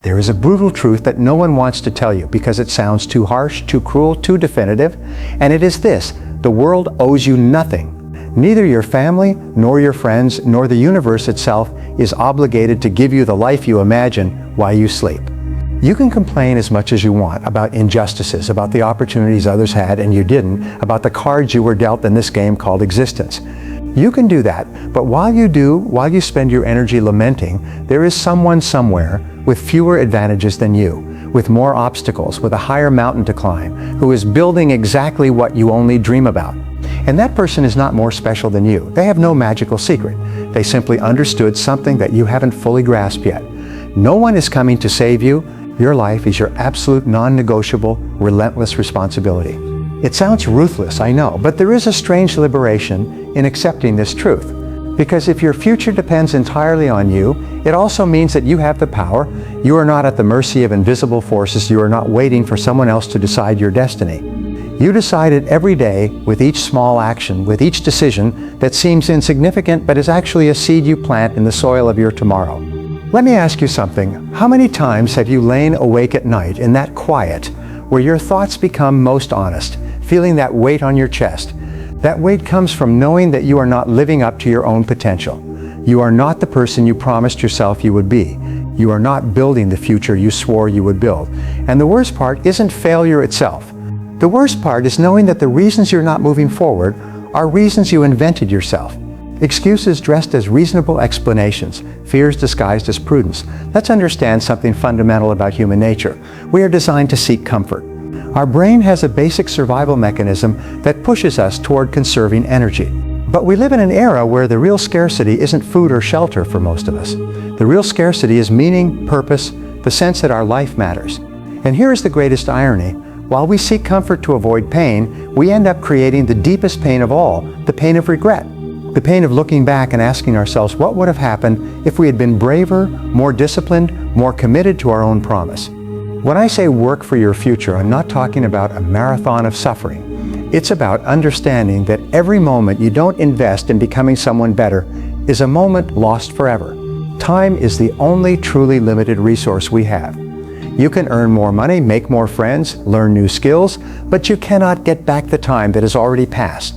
There is a brutal truth that no one wants to tell you because it sounds too harsh, too cruel, too definitive, and it is this: the world owes you nothing. Neither your family, nor your friends, nor the universe itself is obligated to give you the life you imagine while you sleep. You can complain as much as you want about injustices, about the opportunities others had and you didn't, about the cards you were dealt in this game called existence. You can do that, but while you spend your energy lamenting, there is someone somewhere with fewer advantages than you, with more obstacles, with a higher mountain to climb, who is building exactly what you only dream about. And that person is not more special than you. They have no magical secret. They simply understood something that you haven't fully grasped yet. No one is coming to save you. Your life is your absolute non-negotiable, relentless responsibility. It sounds ruthless, I know, but there is a strange liberation in accepting this truth. Because if your future depends entirely on you, it also means that you have the power. You are not at the mercy of invisible forces. You are not waiting for someone else to decide your destiny. You decide it every day with each small action, with each decision that seems insignificant but is actually a seed you plant in the soil of your tomorrow. Let me ask you something. How many times have you lain awake at night in that quiet where your thoughts become most honest, feeling that weight on your chest? That weight comes from knowing that you are not living up to your own potential. You are not the person you promised yourself you would be. You are not building the future you swore you would build. And the worst part isn't failure itself. The worst part is knowing that the reasons you're not moving forward are reasons you invented yourself. Excuses dressed as reasonable explanations, fears disguised as prudence. Let's understand something fundamental about human nature. We are designed to seek comfort. Our brain has a basic survival mechanism that pushes us toward conserving energy. But we live in an era where the real scarcity isn't food or shelter for most of us. The real scarcity is meaning, purpose, the sense that our life matters. And here is the greatest irony. While we seek comfort to avoid pain, we end up creating the deepest pain of all, the pain of regret. The pain of looking back and asking ourselves what would have happened if we had been braver, more disciplined, more committed to our own promise. When I say work for your future, I'm not talking about a marathon of suffering. It's about understanding that every moment you don't invest in becoming someone better is a moment lost forever. Time is the only truly limited resource we have. You can earn more money, make more friends, learn new skills, but you cannot get back the time that has already passed.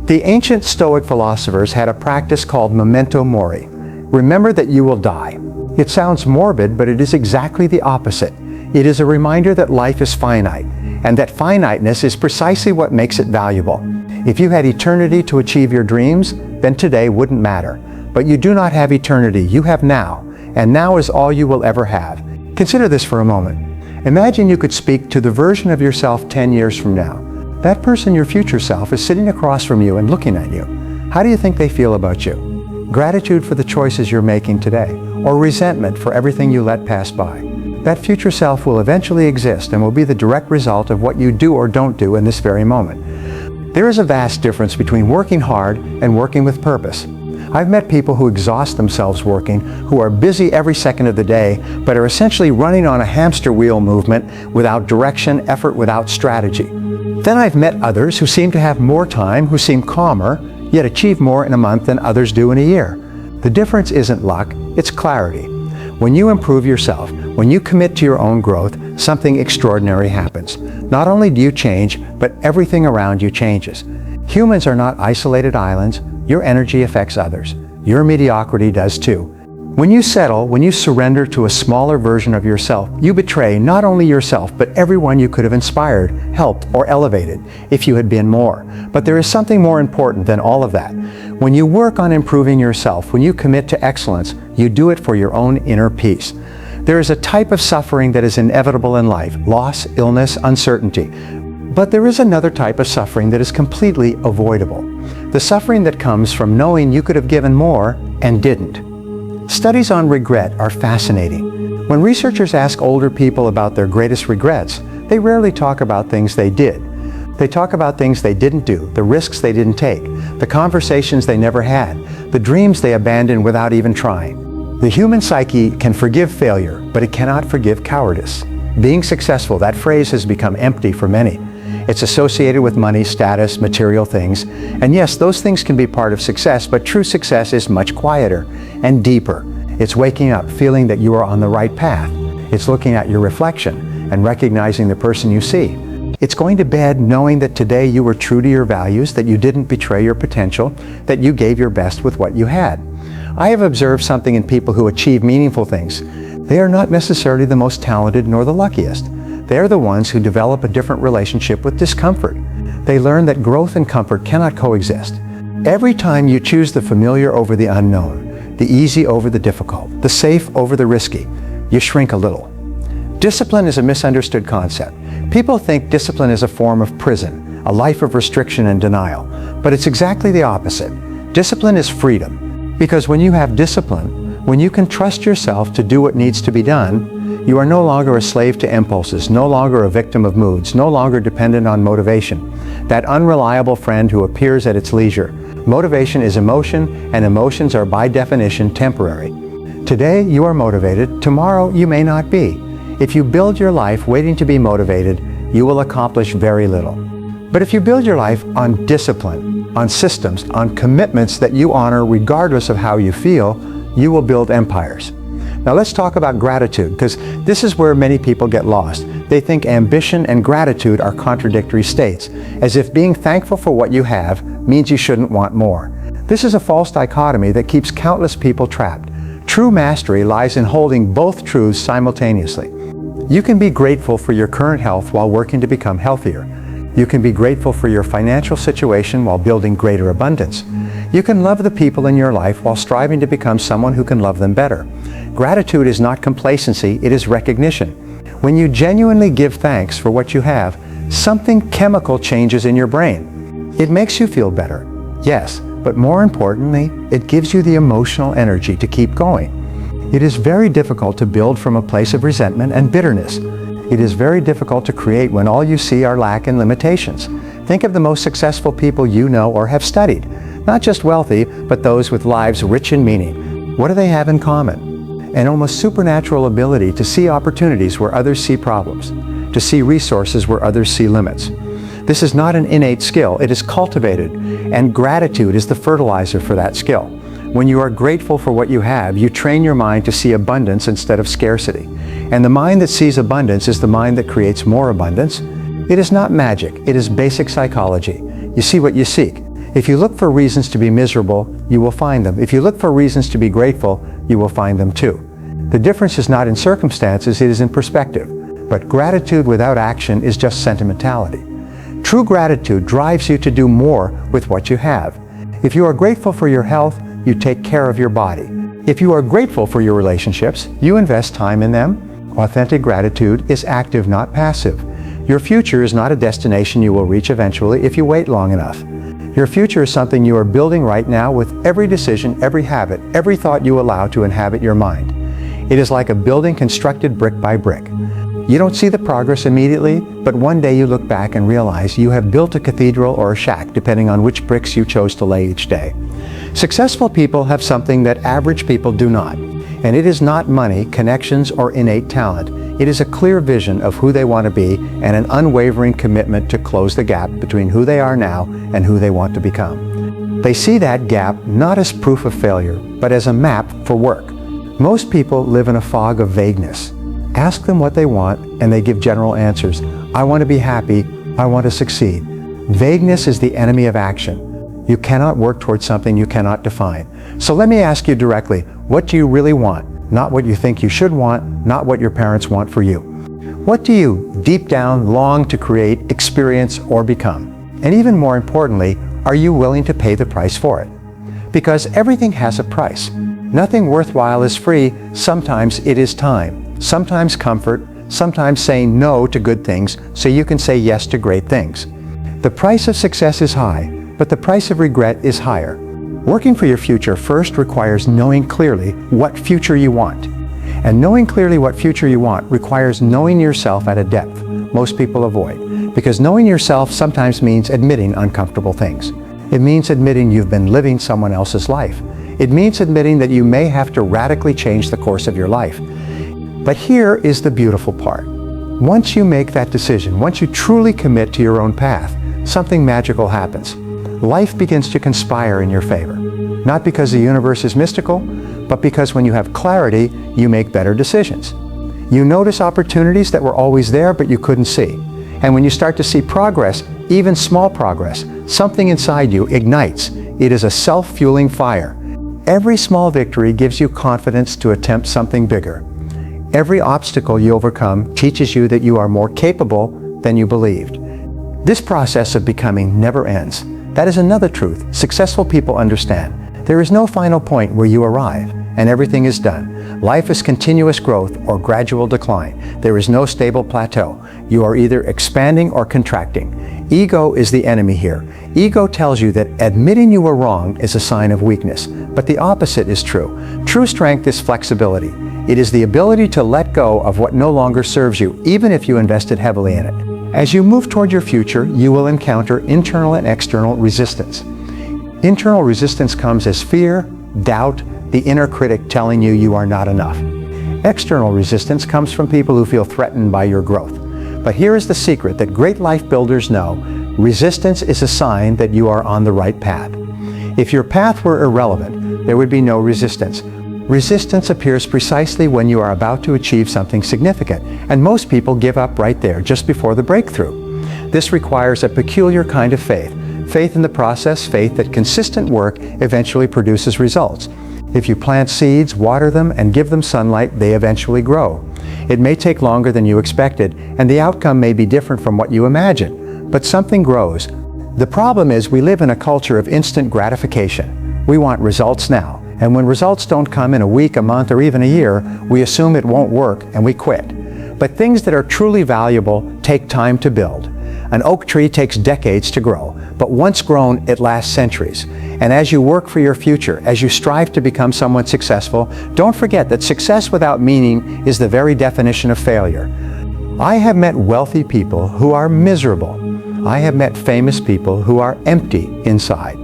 The ancient Stoic philosophers had a practice called memento mori. Remember that you will die. It sounds morbid, but it is exactly the opposite. It is a reminder that life is finite, and that finiteness is precisely what makes it valuable. If you had eternity to achieve your dreams, then today wouldn't matter. But you do not have eternity, you have now, and now is all you will ever have. Consider this for a moment. Imagine you could speak to the version of yourself 10 years from now. That person, your future self, is sitting across from you and looking at you. How do you think they feel about you? Gratitude for the choices you're making today, or resentment for everything you let pass by? That future self will eventually exist and will be the direct result of what you do or don't do in this very moment. There is a vast difference between working hard and working with purpose. I've met people who exhaust themselves working, who are busy every second of the day, but are essentially running on a hamster wheel movement without direction, effort without strategy. Then I've met others who seem to have more time, who seem calmer, yet achieve more in a month than others do in a year. The difference isn't luck, it's clarity. When you improve yourself, when you commit to your own growth, something extraordinary happens. Not only do you change, but everything around you changes. Humans are not isolated islands. Your energy affects others. Your mediocrity does too. When you settle, when you surrender to a smaller version of yourself, you betray not only yourself, but everyone you could have inspired, helped, or elevated if you had been more. But there is something more important than all of that. When you work on improving yourself, when you commit to excellence, you do it for your own inner peace. There is a type of suffering that is inevitable in life: loss, illness, uncertainty. But there is another type of suffering that is completely avoidable. The suffering that comes from knowing you could have given more and didn't. Studies on regret are fascinating. When researchers ask older people about their greatest regrets, they rarely talk about things they did. They talk about things they didn't do, the risks they didn't take, the conversations they never had, the dreams they abandoned without even trying. The human psyche can forgive failure, but it cannot forgive cowardice. Being successful, that phrase has become empty for many. It's associated with money, status, material things. And yes, those things can be part of success, but true success is much quieter and deeper. It's waking up, feeling that you are on the right path. It's looking at your reflection and recognizing the person you see. It's going to bed knowing that today you were true to your values, that you didn't betray your potential, that you gave your best with what you had. I have observed something in people who achieve meaningful things. They are not necessarily the most talented nor the luckiest. They are the ones who develop a different relationship with discomfort. They learn that growth and comfort cannot coexist. Every time you choose the familiar over the unknown, the easy over the difficult, the safe over the risky, you shrink a little. Discipline is a misunderstood concept. People think discipline is a form of prison, a life of restriction and denial. But it's exactly the opposite. Discipline is freedom. Because when you have discipline, when you can trust yourself to do what needs to be done, you are no longer a slave to impulses, no longer a victim of moods, no longer dependent on motivation, that unreliable friend who appears at its leisure. Motivation is emotion, and emotions are by definition temporary. Today you are motivated, tomorrow you may not be. If you build your life waiting to be motivated, you will accomplish very little. But if you build your life on discipline, on systems, on commitments that you honor regardless of how you feel, you will build empires. Now let's talk about gratitude, because this is where many people get lost. They think ambition and gratitude are contradictory states, as if being thankful for what you have means you shouldn't want more. This is a false dichotomy that keeps countless people trapped. True mastery lies in holding both truths simultaneously. You can be grateful for your current health while working to become healthier. You can be grateful for your financial situation while building greater abundance. You can love the people in your life while striving to become someone who can love them better. Gratitude is not complacency, it is recognition. When you genuinely give thanks for what you have, something chemical changes in your brain. It makes you feel better, yes, but more importantly, it gives you the emotional energy to keep going. It is very difficult to build from a place of resentment and bitterness. It is very difficult to create when all you see are lack and limitations. Think of the most successful people you know or have studied. Not just wealthy, but those with lives rich in meaning. What do they have in common? An almost supernatural ability to see opportunities where others see problems, to see resources where others see limits. This is not an innate skill, it is cultivated, and gratitude is the fertilizer for that skill. When you are grateful for what you have, you train your mind to see abundance instead of scarcity. And the mind that sees abundance is the mind that creates more abundance. It is not magic, it is basic psychology. You see what you seek. If you look for reasons to be miserable, you will find them. If you look for reasons to be grateful, you will find them too. The difference is not in circumstances, it is in perspective. But gratitude without action is just sentimentality. True gratitude drives you to do more with what you have. If you are grateful for your health, you take care of your body. If you are grateful for your relationships, you invest time in them. Authentic gratitude is active, not passive. Your future is not a destination you will reach eventually if you wait long enough. Your future is something you are building right now with every decision, every habit, every thought you allow to inhabit your mind. It is like a building constructed brick by brick. You don't see the progress immediately, but one day you look back and realize you have built a cathedral or a shack, depending on which bricks you chose to lay each day. Successful people have something that average people do not, and it is not money, connections, or innate talent. It is a clear vision of who they want to be and an unwavering commitment to close the gap between who they are now and who they want to become. They see that gap not as proof of failure, but as a map for work. Most people live in a fog of vagueness. Ask them what they want, and they give general answers. I want to be happy. I want to succeed. Vagueness is the enemy of action. You cannot work towards something you cannot define. So let me ask you directly, what do you really want? Not what you think you should want, not what your parents want for you. What do you, deep down, long to create, experience, or become? And even more importantly, are you willing to pay the price for it? Because everything has a price. Nothing worthwhile is free. Sometimes it is time. Sometimes comfort. Sometimes saying no to good things so you can say yes to great things. The price of success is high, but the price of regret is higher. Working for your future first requires knowing clearly what future you want. And knowing clearly what future you want requires knowing yourself at a depth most people avoid. Because knowing yourself sometimes means admitting uncomfortable things. It means admitting you've been living someone else's life. It means admitting that you may have to radically change the course of your life. But here is the beautiful part. Once you make that decision, once you truly commit to your own path, something magical happens. Life begins to conspire in your favor. Not because the universe is mystical, but because when you have clarity, you make better decisions. You notice opportunities that were always there but you couldn't see. And when you start to see progress, even small progress, something inside you ignites. It is a self-fueling fire. Every small victory gives you confidence to attempt something bigger. Every obstacle you overcome teaches you that you are more capable than you believed. This process of becoming never ends. That is another truth successful people understand. There is no final point where you arrive and everything is done. Life is continuous growth or gradual decline. There is no stable plateau. You are either expanding or contracting. Ego is the enemy here. Ego tells you that admitting you were wrong is a sign of weakness, but the opposite is true. True strength is flexibility. It is the ability to let go of what no longer serves you, even if you invested heavily in it. As you move toward your future, you will encounter internal and external resistance. Internal resistance comes as fear, doubt, the inner critic telling you you are not enough. External resistance comes from people who feel threatened by your growth. But here is the secret that great life builders know. Resistance is a sign that you are on the right path. If your path were irrelevant, there would be no resistance. Resistance appears precisely when you are about to achieve something significant, and most people give up right there, just before the breakthrough. This requires a peculiar kind of faith. Faith in the process, faith that consistent work eventually produces results. If you plant seeds, water them, and give them sunlight, they eventually grow. It may take longer than you expected, and the outcome may be different from what you imagined, but something grows. The problem is we live in a culture of instant gratification. We want results now, and when results don't come in a week, a month, or even a year, we assume it won't work and we quit. But things that are truly valuable take time to build. An oak tree takes decades to grow, but once grown, it lasts centuries. And as you work for your future, as you strive to become someone successful, don't forget that success without meaning is the very definition of failure. I have met wealthy people who are miserable. I have met famous people who are empty inside.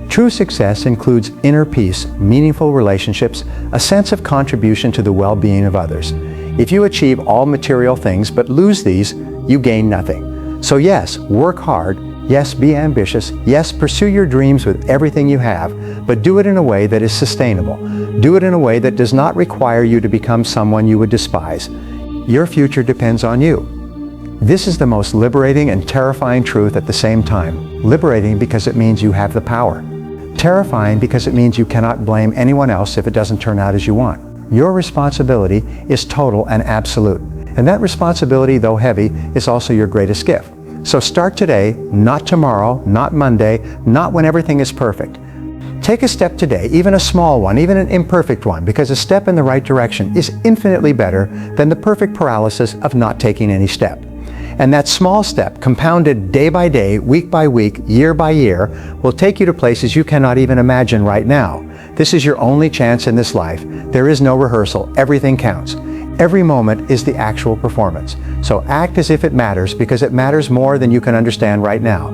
True success includes inner peace, meaningful relationships, a sense of contribution to the well-being of others. If you achieve all material things but lose these, you gain nothing. So yes, work hard. Yes, be ambitious. Yes, pursue your dreams with everything you have, but do it in a way that is sustainable. Do it in a way that does not require you to become someone you would despise. Your future depends on you. This is the most liberating and terrifying truth at the same time. Liberating because it means you have the power. Terrifying because it means you cannot blame anyone else if it doesn't turn out as you want. Your responsibility is total and absolute. And that responsibility, though heavy, is also your greatest gift. So start today, not tomorrow, not Monday, not when everything is perfect. Take a step today, even a small one, even an imperfect one, because a step in the right direction is infinitely better than the perfect paralysis of not taking any step. And that small step, compounded day by day, week by week, year by year, will take you to places you cannot even imagine right now. This is your only chance in this life. There is no rehearsal. Everything counts. Every moment is the actual performance. So act as if it matters, because it matters more than you can understand right now.